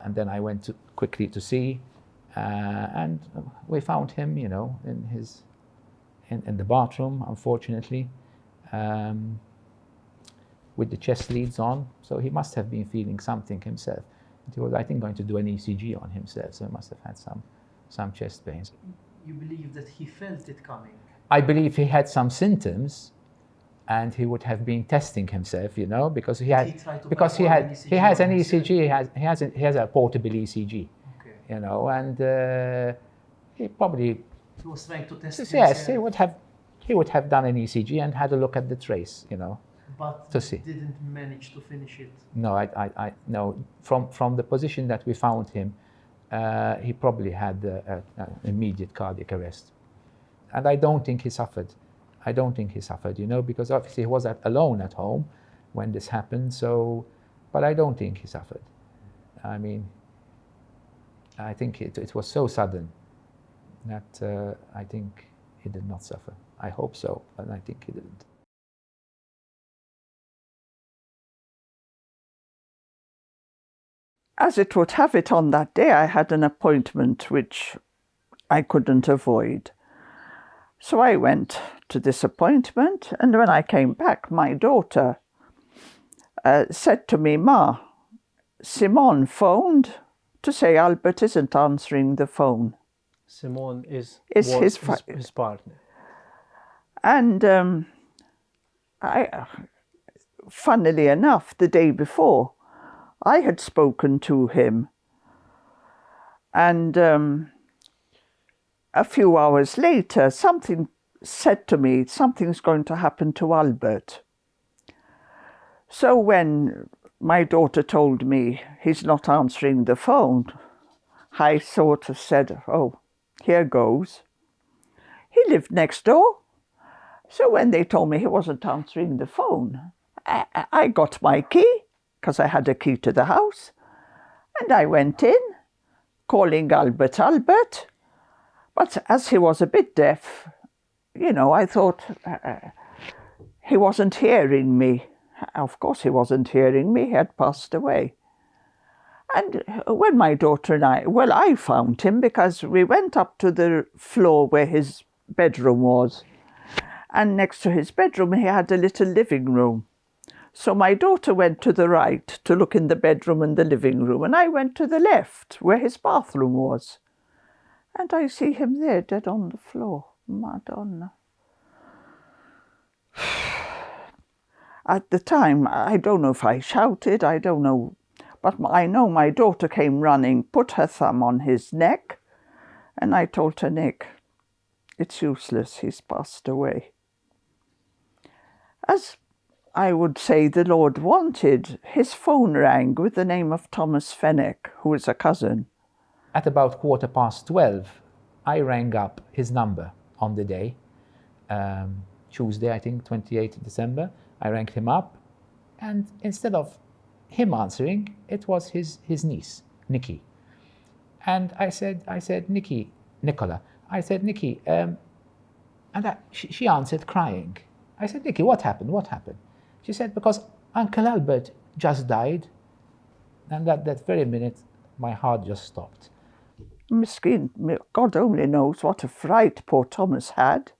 and then I went quickly to see, and we found him, you know, in the bathroom, unfortunately, with the chest leads on. So he must have been feeling something himself. He was, I think, going to do an ECG on himself, so he must have had some chest pains. You believe that he felt it coming? I believe he had some symptoms, and he would have been testing himself, you know, because he has an ECG. He has a portable ECG, okay. You know, and he probably. He was trying to test himself. Yes, he would have done an ECG and had a look at the trace, you know, but to see. Didn't manage to finish it. No, I no. From the position that we found him, he probably had an immediate cardiac arrest, and I don't think he suffered. I don't think he suffered, you know, because obviously he was alone at home when this happened. So, but I don't think he suffered. I mean, I think it was so sudden that I think he did not suffer. I hope so, but I think he didn't. As it would have it, on that day I had an appointment which I couldn't avoid. So I went to this appointment, and when I came back, my daughter said to me, "Ma, Simon phoned to say Albert isn't answering the phone." Simon is his partner. And funnily enough, the day before, I had spoken to him, and a few hours later, something said to me, something's going to happen to Albert. So when my daughter told me he's not answering the phone, I sort of said, oh, here goes. He lived next door. So when they told me he wasn't answering the phone, I got my key, because I had a key to the house, and I went in, calling Albert, Albert. But as he was a bit deaf, you know, I thought he wasn't hearing me. Of course he wasn't hearing me, he had passed away. And when my daughter and I found him because we went up to the floor where his bedroom was. And next to his bedroom, he had a little living room. So my daughter went to the right to look in the bedroom and the living room, and I went to the left where his bathroom was. And I see him there, dead on the floor. Madonna. At the time, I don't know if I shouted, I don't know, but I know my daughter came running, put her thumb on his neck, and I told her, Nick, it's useless, he's passed away. As I would say the Lord wanted, his phone rang with the name of Thomas Fenech, who is a cousin. At about 12:15, I rang up his number on the day, Tuesday, I think, 28th December. I rang him up, and instead of him answering, it was his niece, Nikki. And I said, Nicola, and she answered crying. I said, Nikki, what happened? What happened? She said, because Uncle Albert just died. And that very minute, my heart just stopped. Miskin, God only knows what a fright poor Thomas had.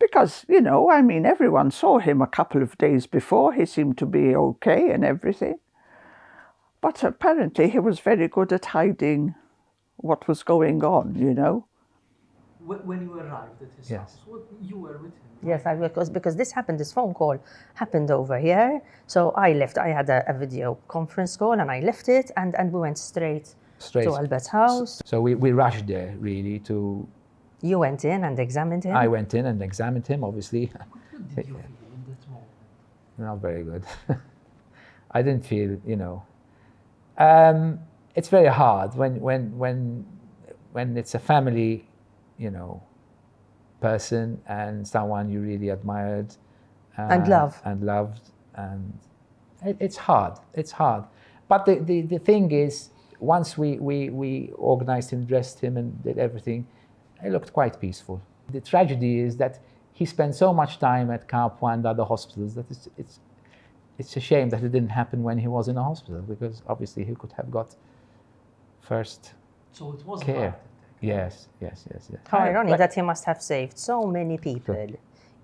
Because, you know, I mean, everyone saw him a couple of days before. He seemed to be okay and everything. But apparently he was very good at hiding what was going on, you know. When you arrived at his house, you were with him? Yes, I was, because this phone call happened over here. So I left, I had a video conference call, and I left it, and we went straight to Albert's house. So we rushed there, really, to... You went in and examined him? I went in and examined him, obviously. What did you feel in that moment? Not very good. I didn't feel, you know... it's very hard when it's a family, you know, person and someone you really admired and loved, and it's hard. It's hard. But the thing is, once we organized him, dressed him, and did everything, it looked quite peaceful. The tragedy is that he spent so much time at Capua and other hospitals that it's a shame that it didn't happen when he was in a hospital, because obviously he could have got first So it was a care. heart attack. Yes. How ironic that he must have saved so many people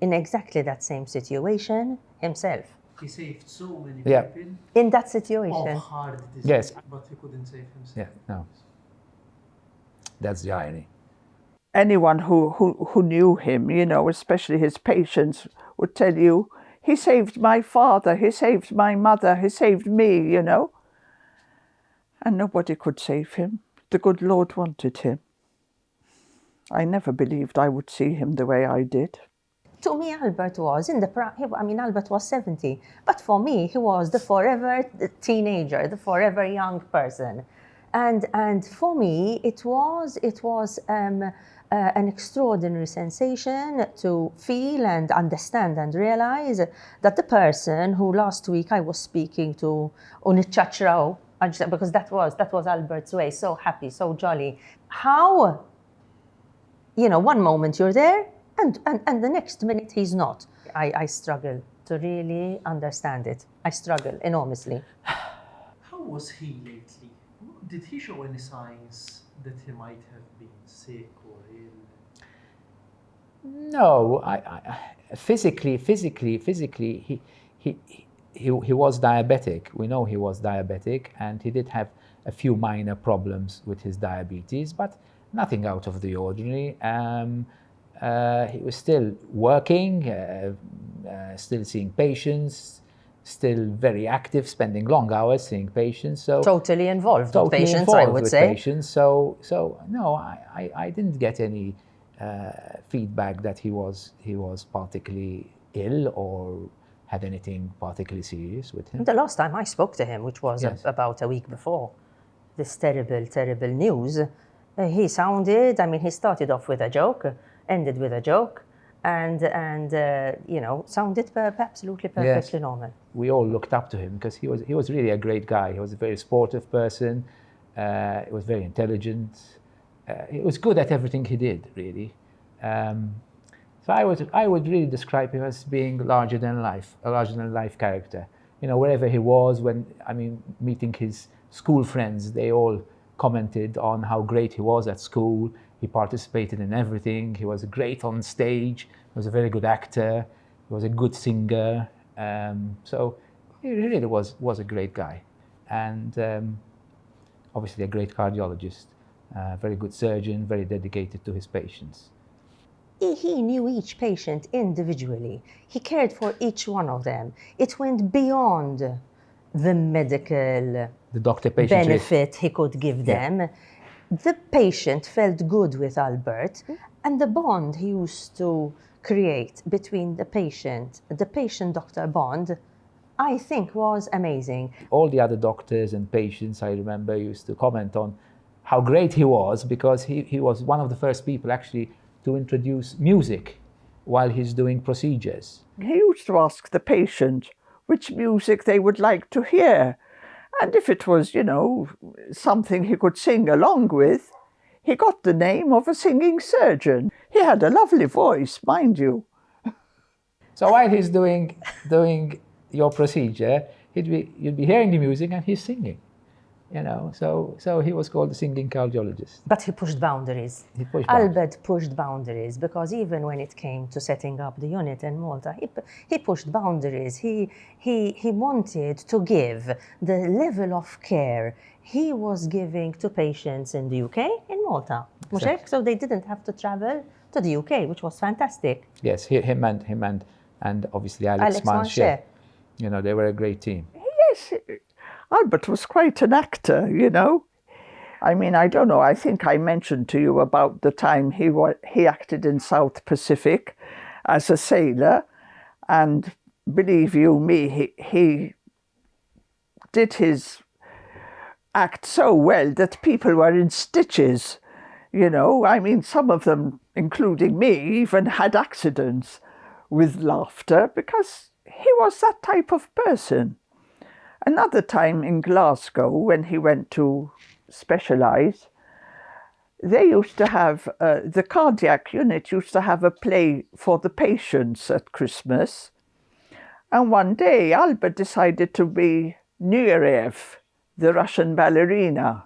in exactly that same situation himself. He saved so many Yeah. people In that of situation. heart disease, Yes. but he couldn't save himself. Yeah, no. That's the irony. Anyone who knew him, you know, especially his patients, would tell you, he saved my father, he saved my mother, he saved me, you know. And nobody could save him. The good Lord wanted him. I never believed I would see him the way I did. To me, Albert was Albert was 70, but for me, he was the forever teenager, the forever young person. And for me, it was an extraordinary sensation to feel and understand and realize that the person who last week I was speaking to on a chachra, because that was Albert's way, so happy, so jolly. How, one moment you're there and the next minute he's not. I struggle to really understand it. I struggle enormously. How was he lately? Did he show any signs that he might have been sick or ill? No, physically, he was diabetic. We know he was diabetic, and he did have a few minor problems with his diabetes, but nothing out of the ordinary. He was still working, still seeing patients, still very active, spending long hours seeing patients. So totally involved with patients, I would say. Patients. So no, I didn't get any feedback that he was particularly ill or had anything particularly serious with him. The last time I spoke to him, which was about a week before this terrible news, he sounded, he started off with a joke, ended with a joke, and sounded absolutely perfectly normal. We all looked up to him because he was really a great guy. He was a very sportive person. He was very intelligent. He was good at everything he did, really. So I would really describe him as being larger than life character. Wherever he was, meeting his school friends, they all commented on how great he was at school. He participated in everything. He was great on stage. He was a very good actor. He was a good singer. So he really was a great guy. And obviously a great cardiologist, very good surgeon, very dedicated to his patients. He knew each patient individually. He cared for each one of them. It went beyond the medical benefit he could give them. The patient felt good with Albert, and the bond he used to create between the patient-doctor bond, I think was amazing. All the other doctors and patients, I remember, used to comment on how great he was, because he was one of the first people actually to introduce music while he's doing procedures. He used to ask the patient which music they would like to hear. And if it was, something he could sing along with, he got the name of a singing surgeon. He had a lovely voice, mind you. So while he's doing your procedure, you'd be hearing the music and he's singing. So he was called the singing cardiologist. But he pushed boundaries. Albert pushed boundaries, because even when it came to setting up the unit in Malta, he pushed boundaries. He wanted to give the level of care he was giving to patients in the UK in Malta. Exactly. So they didn't have to travel to the UK, which was fantastic. Yes, him and obviously Alex Manche. They were a great team. Yes. Albert was quite an actor, I don't know, I think I mentioned to you about the time he acted in South Pacific as a sailor, and believe you me, he did his act so well that people were in stitches, some of them, including me, even had accidents with laughter, because he was that type of person. Another time in Glasgow, when he went to specialise, they used to have, the cardiac unit used to have a play for the patients at Christmas. And one day, Albert decided to be Nureyev, the Russian ballerina.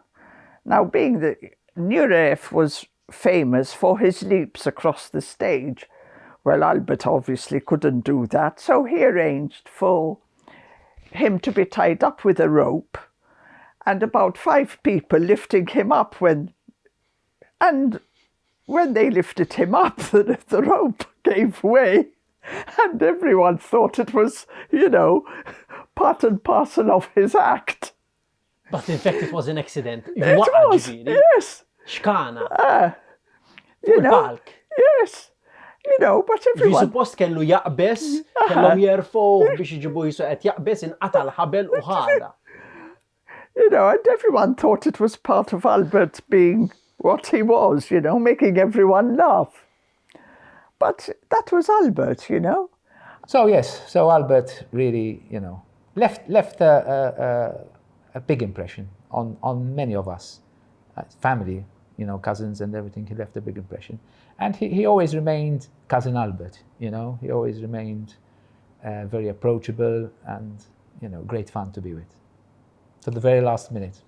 Now, being that Nureyev was famous for his leaps across the stage, well, Albert obviously couldn't do that, so he arranged for him to be tied up with a rope and about 5 people lifting him up and when they lifted him up, the rope gave way and everyone thought it was, you know, part and parcel of his act. But in fact it was an accident. It was, yes. Xkana. You know, palk. yes. You know, but everyone... suppost kellu jaqbes, kellhom jerfuh biex iġibu jisu qed jaqbes inqata' l-ħabel u ħada. You know, and everyone thought it was part of Albert being what he was, you know, making everyone laugh. But that was Albert, you know. So yes, so Albert really, you know, left a big impression on many of us, family, you know, cousins and everything. He left a big impression, and he always remained cousin Albert. You know, he always remained very approachable and, you know, great fun to be with, to the very last minute.